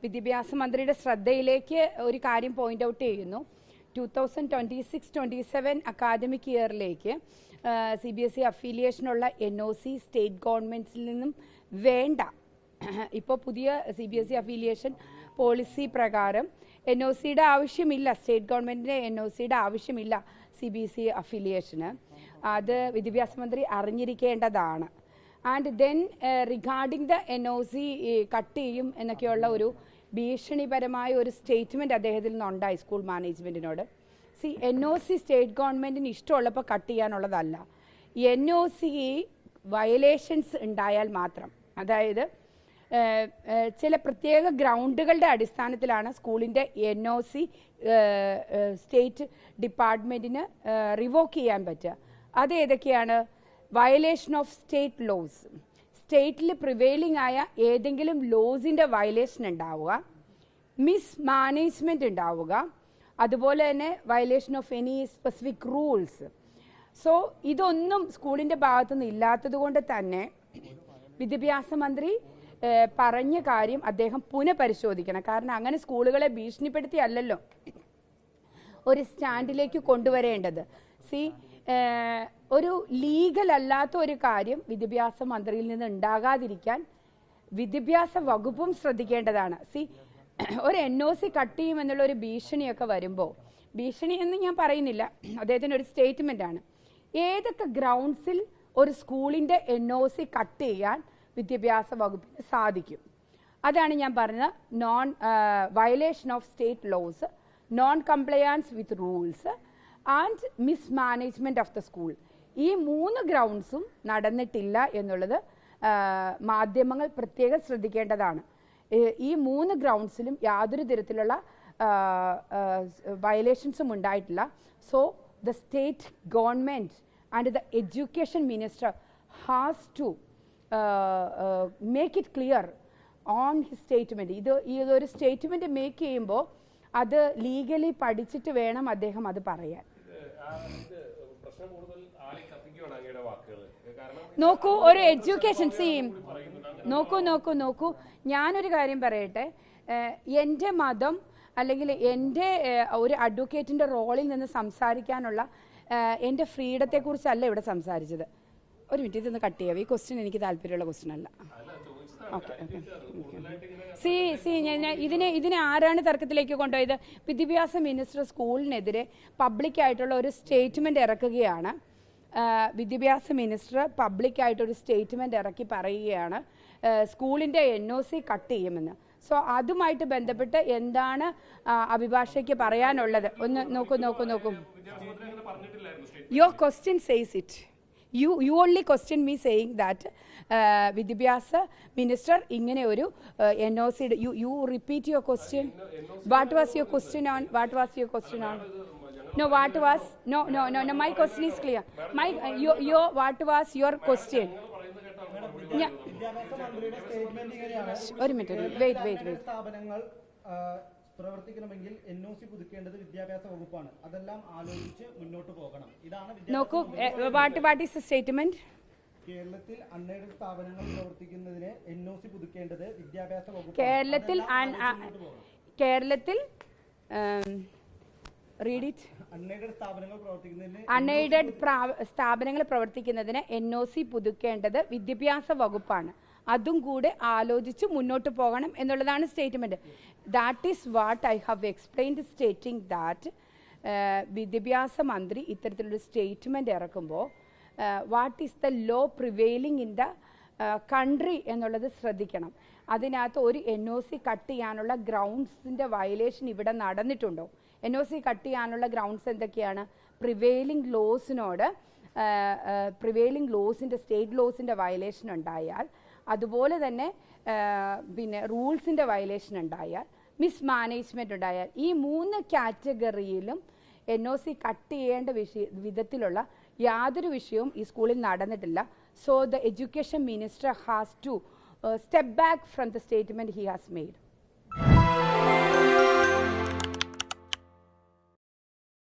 വിദ്യാഭ്യാസ മന്ത്രിയുടെ ശ്രദ്ധയിലേക്ക് ഒരു കാര്യം പോയിന്റ് ഔട്ട് ചെയ്യുന്നു. 2026-27 അക്കാദമിക് ഇയറിലേക്ക് CBSE അഫിലിയേഷനുള്ള NOC സ്റ്റേറ്റ് ഗവൺമെൻറ്റിൽ നിന്നും വേണ്ട. ഇപ്പോൾ പുതിയ CBSE അഫിലിയേഷൻ പോളിസി പ്രകാരം NOCയുടെ ആവശ്യമില്ല, സ്റ്റേറ്റ് ഗവൺമെൻറ്റിൻ്റെ NOCയുടെ ആവശ്യമില്ല CBSE അഫിലിയേഷന്. അത് വിദ്യാഭ്യാസ മന്ത്രി അറിഞ്ഞിരിക്കേണ്ടതാണ്. And then regarding the NOC cut ചെയ്യും എന്നൊക്കെയുള്ള ഒരു ഭീഷണിപരമായ ഒരു സ്റ്റേറ്റ്മെൻറ്റ് അദ്ദേഹത്തിൽ നിന്നുണ്ടായി സ്കൂൾ മാനേജ്മെൻറ്റിനോട്. NOC സ്റ്റേറ്റ് ഗവൺമെൻറ്റിന് ഇഷ്ടമുള്ളപ്പോൾ കട്ട് ചെയ്യാനുള്ളതല്ല. NOC വയലേഷൻസ് ഉണ്ടായാൽ മാത്രം, അതായത് ചില പ്രത്യേക ഗ്രൗണ്ടുകളുടെ അടിസ്ഥാനത്തിലാണ് സ്കൂളിൻ്റെ NOC സ്റ്റേറ്റ് ഡിപ്പാർട്ട്മെൻറ്റിന് റിവോക്ക് ചെയ്യാൻ പറ്റുക. അത് ഏതൊക്കെയാണ്? വയലേഷൻ ഓഫ് സ്റ്റേറ്റ് ലോസ്, സ്റ്റേറ്റിൽ പ്രിവെയിലിംഗ് ആയ ഏതെങ്കിലും ലോസിൻ്റെ വയലേഷൻ ഉണ്ടാവുക, മിസ്മാനേജ്മെൻറ്റ് ഉണ്ടാവുക, അതുപോലെ തന്നെ violation of any specific rules. So ഇതൊന്നും സ്കൂളിൻ്റെ ഭാഗത്തുനിന്ന് ഇല്ലാത്തത് കൊണ്ട് തന്നെ വിദ്യാഭ്യാസ മന്ത്രി പറഞ്ഞ കാര്യം അദ്ദേഹം പുനഃപരിശോധിക്കണം. കാരണം അങ്ങനെ സ്കൂളുകളെ ഭീഷണിപ്പെടുത്തിയല്ലല്ലോ ഒരു സ്റ്റാൻഡിലേക്ക് കൊണ്ടുവരേണ്ടത്. ഒരു ലീഗൽ അല്ലാത്ത ഒരു കാര്യം വിദ്യാഭ്യാസ മന്ത്രിയിൽ നിന്ന് ഉണ്ടാകാതിരിക്കാൻ വിദ്യാഭ്യാസ വകുപ്പും ശ്രദ്ധിക്കേണ്ടതാണ്. ഒരു NOC കട്ട് ചെയ്യുമെന്നുള്ള ഒരു ഭീഷണിയൊക്കെ വരുമ്പോൾ, ഭീഷണി എന്ന് ഞാൻ പറയുന്നില്ല, അദ്ദേഹത്തിൻ്റെ ഒരു സ്റ്റേറ്റ്മെൻ്റാണ്. ഏതൊക്കെ ഗ്രൗണ്ട്സിൽ ഒരു സ്കൂളിൻ്റെ NOC കട്ട് ചെയ്യാൻ വിദ്യാഭ്യാസ വകുപ്പിന് സാധിക്കും? അതാണ് ഞാൻ പറഞ്ഞത്. Violation of state laws, non compliance with rules and mismanagement of the school. ഈ 3 ഗ്രൗണ്ട്സും നടന്നിട്ടില്ല എന്നുള്ളത് മാധ്യമങ്ങൾ പ്രത്യേകം ശ്രദ്ധിക്കേണ്ടതാണ്. ഈ 3 ഗ്രൗണ്ട്സിലും യാതൊരു തരത്തിലുള്ള വയലേഷൻസും ഉണ്ടായിട്ടില്ല. So the state government and the education minister has to make it clear on his statement. ഇതൊരു സ്റ്റേറ്റ്മെൻറ്റ് മേക്ക് ചെയ്യുമ്പോൾ അത് ലീഗലി പഠിച്ചിട്ട് വേണം അദ്ദേഹം അത് പറയാൻ. നോക്കൂ, ഒരു എഡ്യൂക്കേഷൻ നോക്കൂ ഞാനൊരു കാര്യം പറയട്ടെ. എൻ്റെ മതം അല്ലെങ്കിൽ എൻ്റെ ഒരു അഡ്വക്കേറ്റിൻ്റെ റോളിൽ നിന്ന് സംസാരിക്കാനുള്ള എൻ്റെ ഫ്രീഡത്തെക്കുറിച്ചല്ല ഇവിടെ സംസാരിച്ചത്. ഒരു മിനിറ്റ്, ഇതൊന്ന് കട്ട് ചെയ്യാം. ഈ ക്വസ്റ്റ്യൻ എനിക്ക് താല്പര്യമുള്ള ക്വസ്റ്റ്യൻ അല്ല. ഓക്കെ ഇതിനെ ആരാണ് തർക്കത്തിലേക്ക് കൊണ്ടുപോയത്? വിദ്യാഭ്യാസ മിനിസ്റ്റർ സ്കൂളിനെതിരെ പബ്ലിക്കായിട്ടുള്ള ഒരു സ്റ്റേറ്റ്മെൻറ്റ് ഇറക്കുകയാണ്. വിദ്യാഭ്യാസ മിനിസ്റ്റർ പബ്ലിക്കായിട്ടൊരു സ്റ്റേറ്റ്മെൻറ്റ് ഇറക്കി പറയുകയാണ് സ്കൂളിൻ്റെ NOC കട്ട് ചെയ്യുമെന്ന്. സോ അതുമായിട്ട് ബന്ധപ്പെട്ട് എന്താണ് അഭിഭാഷയ്ക്ക് പറയാനുള്ളത്? ഒന്ന് നോക്കൂ. Your question says it. You only question me saying that വിദ്യാഭ്യാസ മിനിസ്റ്റർ ഇങ്ങനെ ഒരു NOC. You repeat your question. What was your question on? No, what was? No. My question is clear. What was your question? ഒരു minute, wait. പ്രവർത്തിക്കണമെങ്കിൽ NOC പുതുക്കേണ്ടത് വിദ്യാഭ്യാസ വകുപ്പാണ്. അതെല്ലാം ആലോചിച്ച് മുന്നോട്ട് പോകണം. ഇതാണ് നോക്കൂ, വാട്ട് ഈസ് ദ സ്റ്റേറ്റ്മെന്റ്? കേരളത്തിൽ അൺഎയ്ഡഡ് സ്ഥാപനങ്ങൾ പ്രവർത്തിക്കുന്നതിന് NOC പുതുക്കേണ്ടത് വിദ്യാഭ്യാസ വകുപ്പ്. കേരളത്തിൽ റീഡ് ഇറ്റ്. അൺഎയ്ഡഡ് സ്ഥാപനങ്ങൾ പ്രവർത്തിക്കുന്നതിന് NOC പുതുക്കേണ്ടത് വിദ്യാഭ്യാസ വകുപ്പാണ്. അതും കൂടെ ആലോചിച്ച് മുന്നോട്ട് പോകണം എന്നുള്ളതാണ് statement. That is what I have explained, stating that വിദ്യാഭ്യാസ മന്ത്രി ഇത്തരത്തിലൊരു സ്റ്റേറ്റ്മെൻറ്റ് ഇറക്കുമ്പോൾ what is the law prevailing in the country എന്നുള്ളത് ശ്രദ്ധിക്കണം. അതിനകത്ത് ഒരു NOC കട്ട് ചെയ്യാനുള്ള ഗ്രൗണ്ട്സിൻ്റെ വയലേഷൻ ഇവിടെ നടന്നിട്ടുണ്ടോ? NOC കട്ട് ചെയ്യാനുള്ള ഗ്രൗണ്ട്സ് എന്തൊക്കെയാണ്? പ്രിവെയിലിംഗ് ലോസിൻ്റെ സ്റ്റേറ്റ് ലോസിൻ്റെ വയലേഷൻ ഉണ്ടായാൽ, അതുപോലെ തന്നെ പിന്നെ റൂൾസിൻ്റെ വയലേഷൻ ഉണ്ടായാൽ, മിസ്മാനേജ്മെൻറ്റ് ഉണ്ടായാൽ, ഈ 3 കാറ്റഗറിയിലും NOC കട്ട് ചെയ്യേണ്ട വിധത്തിലുള്ള യാതൊരു വിഷയവും ഈ സ്കൂളിൽ നടന്നിട്ടില്ല. So the education minister has to step back from the statement he has made.